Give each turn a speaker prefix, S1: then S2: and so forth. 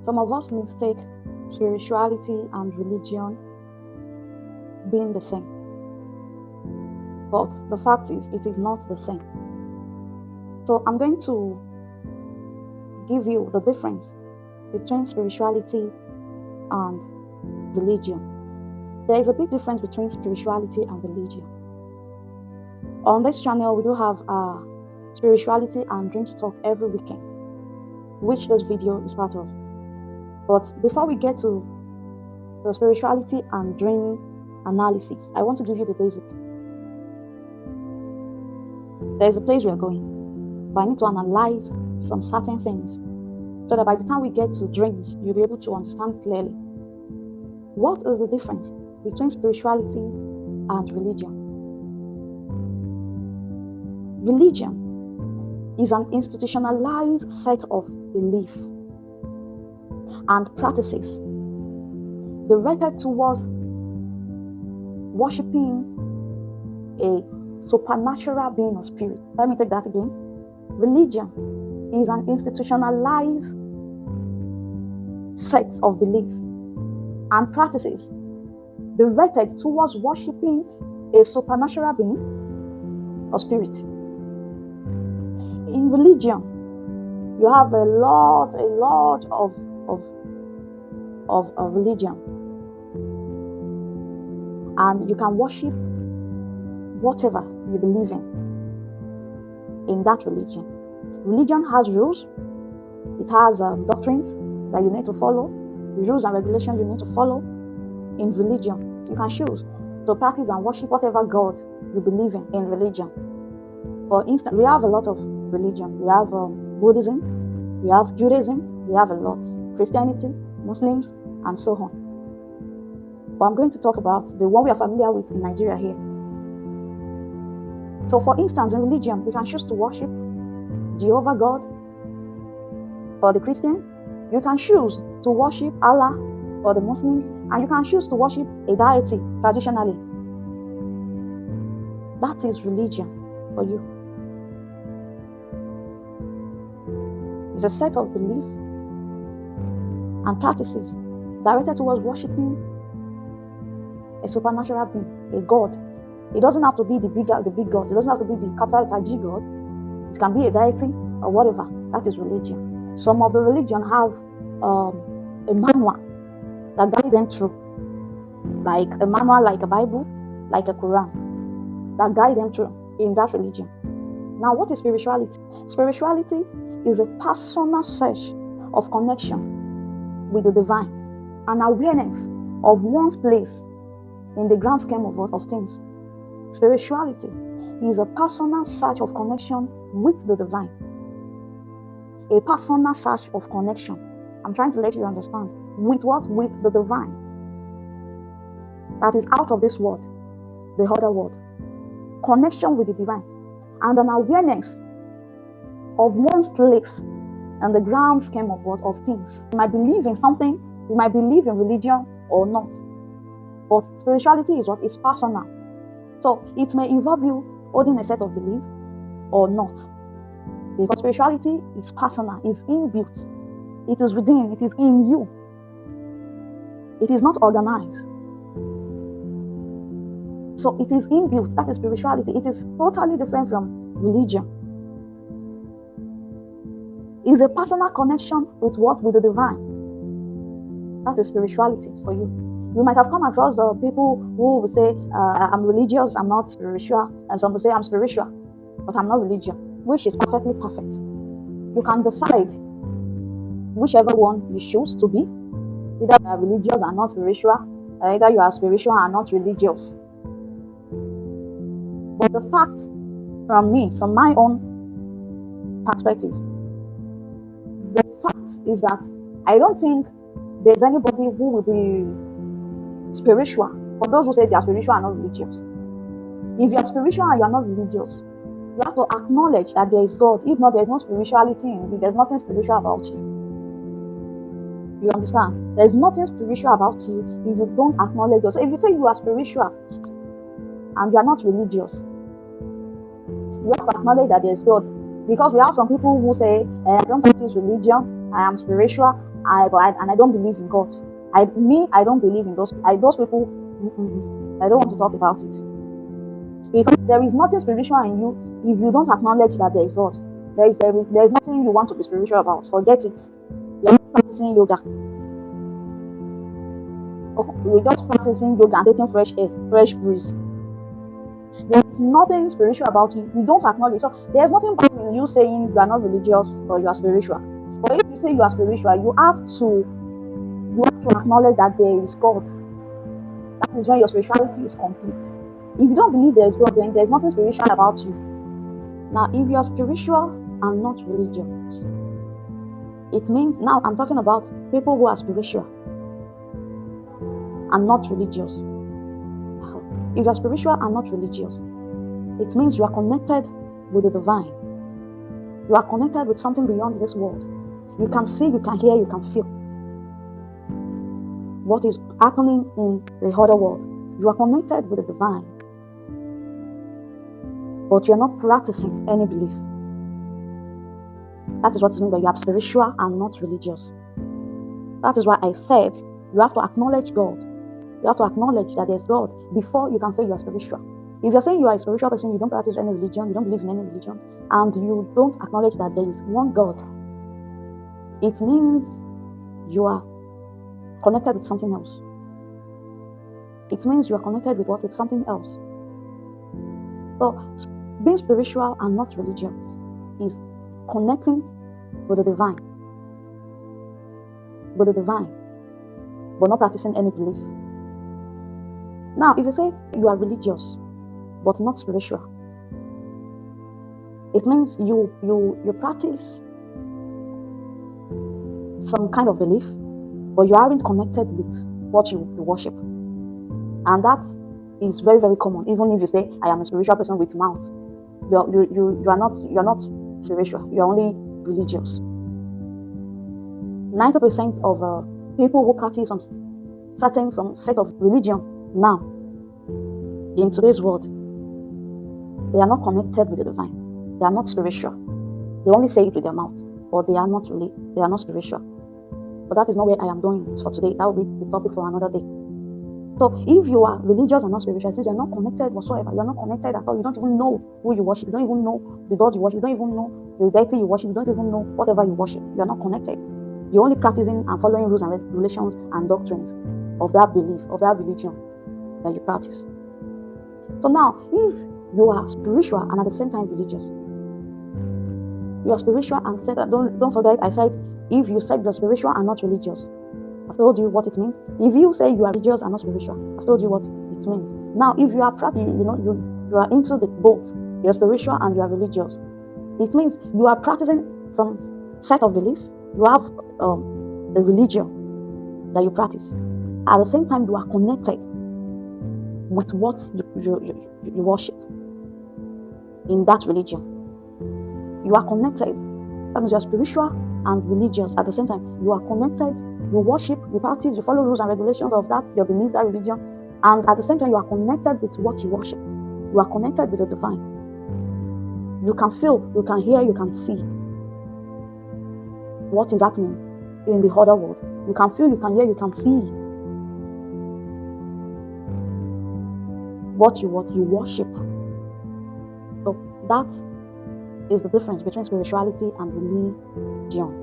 S1: Some of us mistake spirituality and religion being the same. But the fact is, it is not the same. So I'm going to give you the difference between spirituality and religion. There is a big difference between spirituality and religion. On this channel, we do have spirituality and dreams talk every weekend, which this video is part of. But before we get to the spirituality and dream analysis, I want to give you the basic. There's a place we are going, but I need to analyze some certain things so that by the time we get to dreams, you'll be able to understand clearly. What is the difference between spirituality and religion? Religion is an institutionalized set of beliefs and practices directed towards worshiping a supernatural being or spirit. Let me take that again. Religion is an institutionalized set of beliefs and practices directed towards worshiping a supernatural being or spirit. In religion, you have a lot of religion, and you can worship whatever you believe in that religion. Religion has rules, it has doctrines that you need to follow, rules and regulations you need to follow. In religion, you can choose to practice and worship whatever God you believe in religion. For instance, we have a lot of religion. We have Buddhism, we have Judaism, we have a lot. Christianity, Muslims, and so on. But I'm going to talk about the one we are familiar with in Nigeria here. So for instance, in religion, you can choose to worship Jehovah God. For the Christian, you can choose to worship Allah. For the Muslims, and you can choose to worship a deity traditionally. That is religion for you. It's a set of beliefs and practices directed towards worshiping a supernatural being, a God. It doesn't have to be the big God. It doesn't have to be the capital letter G God. It can be a deity or whatever. That is religion. Some of the religion have a manual that guide them through, like a manual, like a Bible, like a Quran, that guide them through in that religion. Now, what is spirituality? Spirituality is a personal search of connection with the divine, an awareness of one's place in the grand scheme of things. Spirituality is a personal search of connection with the divine. A personal search of connection. I'm trying to let you understand. With what? With the divine. That is out of this world, the other world. Connection with the divine. And an awareness of one's place and the grand scheme of things. You might believe in something, you might believe in religion or not. But spirituality is what is personal. So it may involve you holding a set of belief or not. Because spirituality is personal, is inbuilt. It is within, it is in you. It is not organized. So it is inbuilt. That is spirituality. It is totally different from religion. It's a personal connection with what? With the divine. That is spirituality for you. You might have come across people who will say, I'm religious, I'm not spiritual. And some will say, I'm spiritual, but I'm not religious, which is perfectly perfect. You can decide whichever one you choose to be. Either you are religious and not spiritual, either you are spiritual and not religious. But the fact from my own perspective, the fact is that I don't think there's anybody who will be spiritual. For those who say they are spiritual and not religious. If you are spiritual and you are not religious, you have to acknowledge that there is God. If not, there is no spirituality in you. There's nothing spiritual about you. You understand? There's nothing spiritual about you if you don't acknowledge God. So if you say you are spiritual and you are not religious, you have to acknowledge that there's God. Because we have some people who say, I don't practice religion, I am spiritual, and I don't believe in God. I don't believe in those people. I don't want to talk about it, because there is nothing spiritual in you if you don't acknowledge that there is God. There is nothing you want to be spiritual about. Forget it. You're not practicing yoga. You're just practicing yoga and taking fresh air, fresh breeze. There's nothing spiritual about you. You don't acknowledge. So there's nothing bad in you saying you are not religious or you are spiritual. But if you say you are spiritual, you have to acknowledge that there is God. That is when your spirituality is complete. If you don't believe there is God, then there's nothing spiritual about you. Now, if you are spiritual and not religious, it means, now I'm talking about people who are spiritual and not religious. If you are spiritual and not religious, it means you are connected with the divine. You are connected with something beyond this world. You can see, you can hear, you can feel what is happening in the other world. You are connected with the divine, but you are not practicing any belief. That is what it means by you are spiritual and not religious. That is why I said you have to acknowledge God. You have to acknowledge that there's God before you can say you are spiritual. If you're saying you are a spiritual person, you don't practice any religion, you don't believe in any religion, and you don't acknowledge that there is one God, it means you are connected with something else. It means you are connected with what? With something else. So being spiritual and not religious is connecting with the divine, but not practicing any belief. Now, if you say you are religious but not spiritual, it means you practice some kind of belief, but you aren't connected with what you worship. And that is very, very common. Even if you say, I am a spiritual person with mouth, you are not spiritual. You are only religious. 90% of people who practice some set of religion now in today's world, they are not connected with the divine. They are not spiritual. They only say it with their mouth, but they are not spiritual. But that is not where I am going for today. That will be the topic for another day. So if you are religious and not spiritual, it means you are not connected whatsoever. You are not connected at all. You don't even know who you worship. You don't even know the God you worship. You don't even know the deity you worship. You don't even know whatever you worship. You are not connected. You're only practicing and following rules and regulations and doctrines of that belief, of that religion that you practice. So now, if you are spiritual and at the same time religious, you are spiritual and said that, don't forget, I said, if you said you're spiritual and not religious, I've told you what it means. If you say you are religious and not spiritual, I've told you what it means. Now, if you are you are into the both, you're spiritual and you are religious, it means you are practicing some set of belief. You have the religion that you practice. At the same time, you are connected with what you worship in that religion. You are connected. That means you are spiritual and religious at the same time. You are connected. You worship, you practice, you follow rules and regulations of that, your belief, that religion, and at the same time, you are connected with what you worship. You are connected with the divine. You can feel, you can hear, you can see what is happening in the other world. You can feel, you can hear, you can see what you worship. So that is the difference between spirituality and religion.